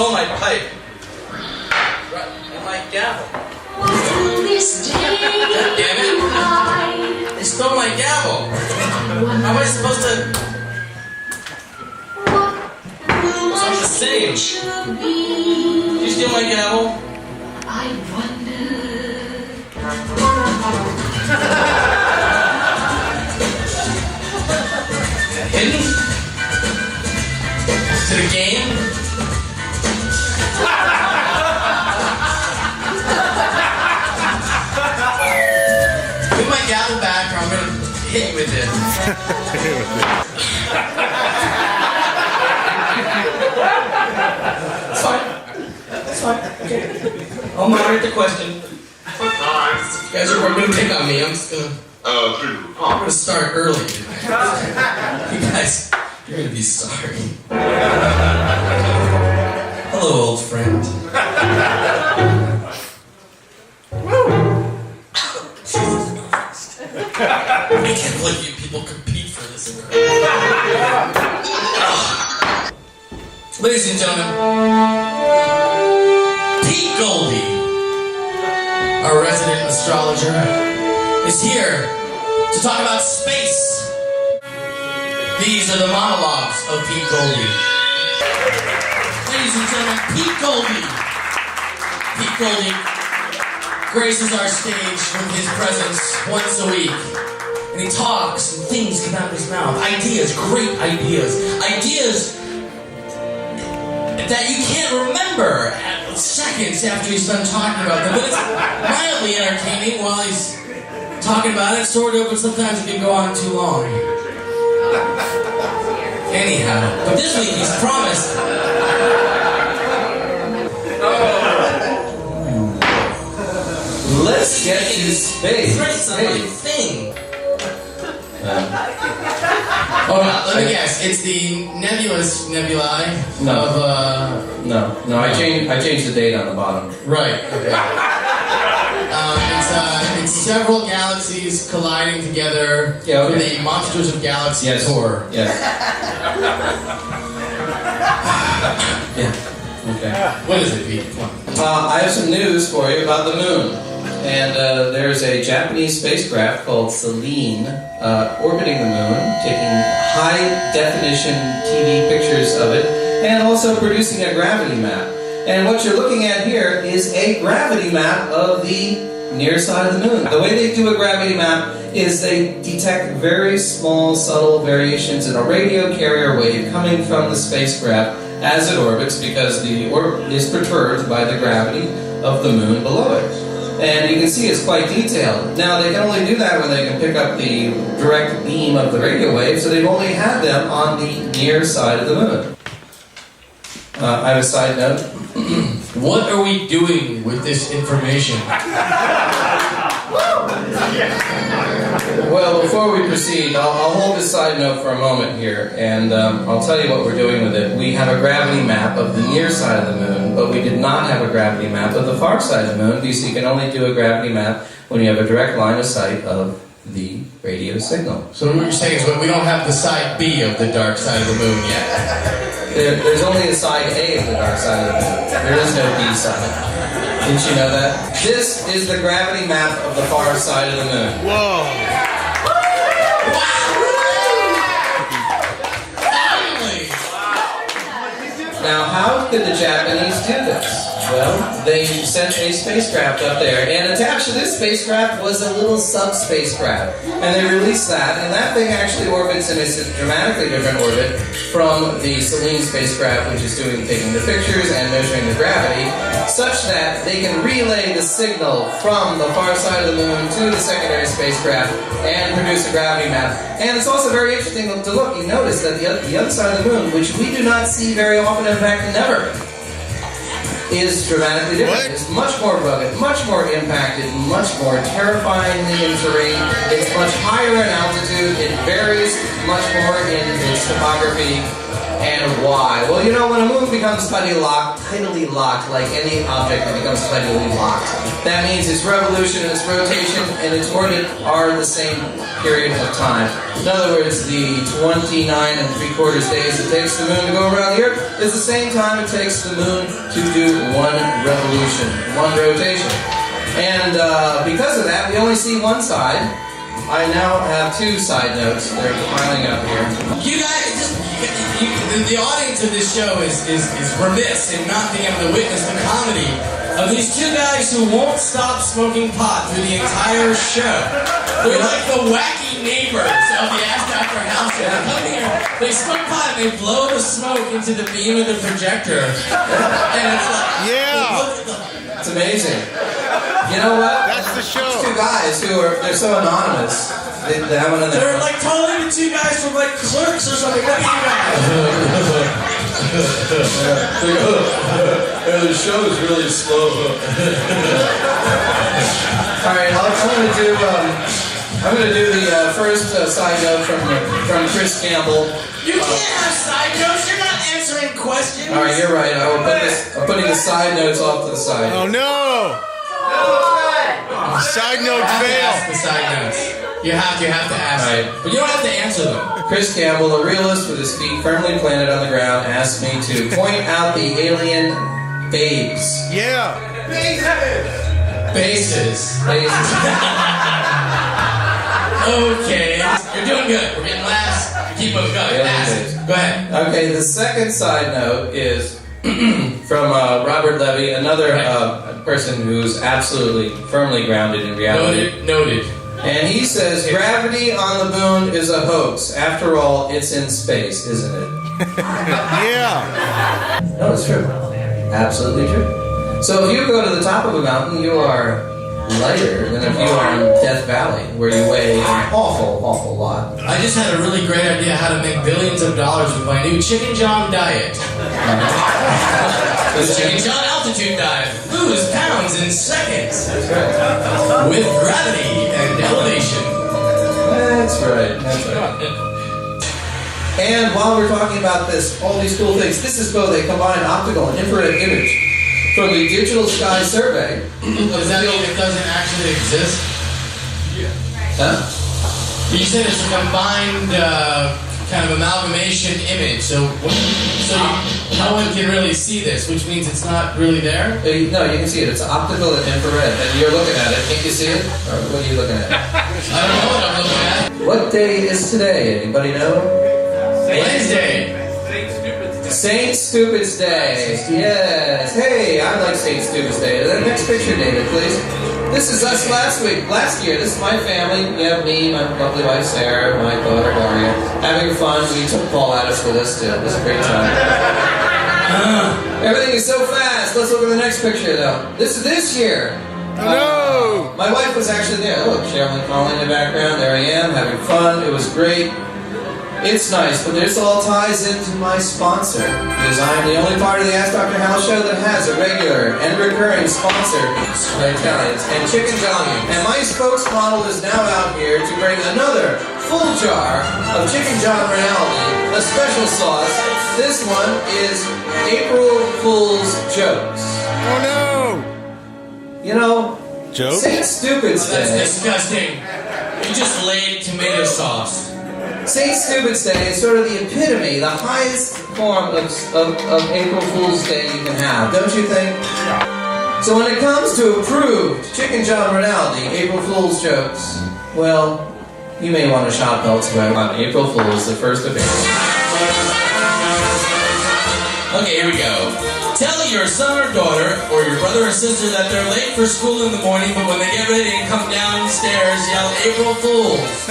stole my pipe. Right, and my gavel. God damn it. They stole my gavel. How am I supposed to... What's on the stage? Did you steal my gavel? I wonder. Hidden? To the game? Give my gavel back or I'm gonna hit you with it. It's fine. It's fine. Okay. I'll moderate the question. You guys are going to pick on me. I'm just gonna... I'm gonna start early. You guys, you're gonna be sorry. Hello, old friend. Jesus Christ. I can't believe you people compete for this. Ladies and gentlemen, Pete Goldie, our resident astrologer, is here to talk about space. These are the monologues of Pete Goldie. Ladies and gentlemen, Pete Goldie. Pete Goldie graces our stage with his presence once a week. And he talks and things come out of his mouth. Ideas, great ideas. Ideas that you can't remember at seconds after he's done talking about them. But it's mildly entertaining while he's talking about it, sort of, but sometimes it can go on too long. Anyhow, but this week he's promised. Let's get to space. It's a thing. Let me guess. It's the nebulous nebulae of No. I changed the date on the bottom. Right. Okay. It's several galaxies colliding together for the Monsters of Galaxy tour. Yes. Yeah. Okay. What is it, Pete? Come on. I have some news for you about the moon. And there's a Japanese spacecraft called Selene orbiting the moon, taking high-definition TV pictures of it, and also producing a gravity map. And what you're looking at here is a gravity map of the near side of the moon. The way they do a gravity map is they detect very small, subtle variations in a radio carrier wave coming from the spacecraft as it orbits, because the orbit is perturbed by the gravity of the moon below it. And you can see it's quite detailed. Now, they can only do that when they can pick up the direct beam of the radio wave, so they've only had them on the near side of the moon. I have a side note. What are we doing with this information? Well, before we proceed, I'll hold this side note for a moment here, and I'll tell you what we're doing with it. We have a gravity map of the near side of the moon, but we did not have a gravity map of the far side of the moon, because you can only do a gravity map when you have a direct line of sight of the radio signal. So what you're saying is we don't have the side B of the dark side of the moon yet. There's only a side A of the dark side of the moon. There is no B side. Didn't you know that? This is the gravity map of the far side of the moon. Whoa! Now, how did the Japanese do this? Well, they sent a spacecraft up there, and attached to this spacecraft was a little sub-spacecraft. And they released that, and that thing actually orbits in a dramatically different orbit from the Selene spacecraft, which is taking the pictures and measuring the gravity, such that they can relay the signal from the far side of the moon to the secondary spacecraft and produce a gravity map. And it's also very interesting to look. You notice that the other side of the moon, which we do not see very often, in fact, never, is dramatically different. It's much more rugged, much more impacted, much more terrifyingly in terrain. It's much higher in altitude. It varies much more in its topography. And why? Well, you know, when a moon becomes tidally locked, like any object that becomes tidally locked, that means its revolution and its rotation and its orbit are the same period of time. In other words, the 29 3/4 days it takes the moon to go around the Earth is the same time it takes the moon to do one revolution, one rotation. And because of that, we only see one side. I now have two side notes. They're piling up here. You guys, the audience of this show is remiss in not being able to witness the comedy of these two guys who won't stop smoking pot through the entire show. They're like the wacky neighbors of the Ask Dr. Hal show. They come here, they smoke pot, and they blow the smoke into the beam of the projector. And it's like, yeah, it's amazing. You know what? That's the show. These two guys they're so anonymous. They have one in there. They're like totally the two guys from like Clerks or something. What are you guys? The show is really slow. All right, I'm going to do the first side note from Chris Campbell. You can't have side notes. You're not answering questions. All right, you're right. I'm putting the side notes off to the side. Oh no! Side note fail. The side notes. You have to ask Right. them, but you don't have to answer them. Chris Campbell, a realist with his feet firmly planted on the ground, asked me to point out the alien babes. Yeah. Bases. Okay, you're doing good. We're getting laughs. Keep them going. Go ahead. Okay, the second side note is from Robert Levy, another person who's absolutely firmly grounded in reality. Noted. And he says, gravity on the moon is a hoax. After all, it's in space, isn't it? Yeah. No, it's true. Absolutely true. So if you go to the top of a mountain, you are lighter than if you are in Death Valley, where you weigh an awful lot. I just had a really great idea how to make billions of dollars with my new Chicken John diet. The Chicken John altitude diet. Lose pounds in seconds. That's right. With gravity and elevation. That's right. And while we're talking about this, all these cool things, this is both a combined optical and infrared image from the Digital Sky Survey. Does that mean it doesn't actually exist? Huh? You said it's a combined kind of amalgamation image, so no one can really see this, which means it's not really there? No, you can see it. It's optical and infrared, and you're looking at it. Can't you see it? Or what are you looking at? I don't know what I'm looking at. What day is today? Anybody know? Wednesday. St. Stupid's Day. Yes. Hey, I like St. Stupid's Day. The next picture, David, please. This is us last year. This is my family. We have me, my lovely wife Sarah, my daughter Daria, having fun. We took Paul Addis with us too. It was a great time. Everything is so fast. Let's look at the next picture, though. This is this year. No. My wife was actually there. Look, Sherilyn Conley in the background. There I am, having fun. It was great. It's nice, but this all ties into my sponsor, because I am the only part of the Ask Dr. Hal show that has a regular and recurring sponsor, Italians, and Chicken John. And my spokesmodel is now out here to bring another full jar of Chicken John reality, a special sauce. This one is April Fool's jokes. Oh no. You know, Jokes? St. Stupid's That's Day. disgusting. You just laid tomato sauce. St. Stupid's Day is sort of the epitome, the highest form of April Fool's Day you can have, don't you think? So when it comes to approved Chicken John reality, April Fool's jokes, well, you may want to shop elsewhere on April Fool's, the 1st of April. Okay, here we go. Tell your son or daughter, or your brother or sister that they're late for school in the morning, but when they get ready and come downstairs, yell April Fool's.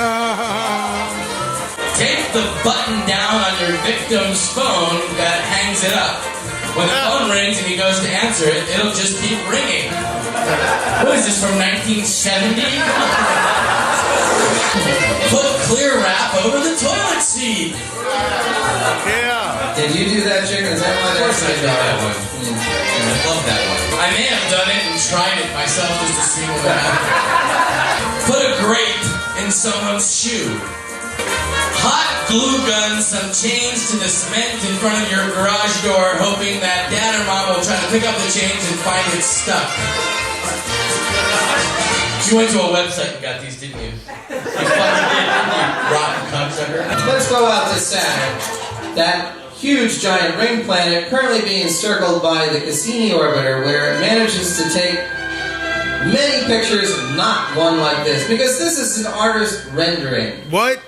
Take the button down on your victim's phone that hangs it up. When the phone rings and he goes to answer it, it'll just keep ringing. What is this, from 1970? Put clear wrap over the toilet seat. Yeah. Did you do that, Chicken? Is that why Of course I that's did that one. I love that one. I may have done it and tried it myself just to see what would happen. Put a grape in someone's shoe. Hot glue gun some chains to the cement in front of your garage door, hoping that Dad or Mom will try to pick up the chains and find it stuck. You went to a website and got these, didn't you? You fucking did, didn't you? Rotten cocksucker. Let's go out to Saturn. That huge giant ring planet currently being circled by the Cassini orbiter, where it manages to take many pictures, not one like this, because this is an artist rendering. What?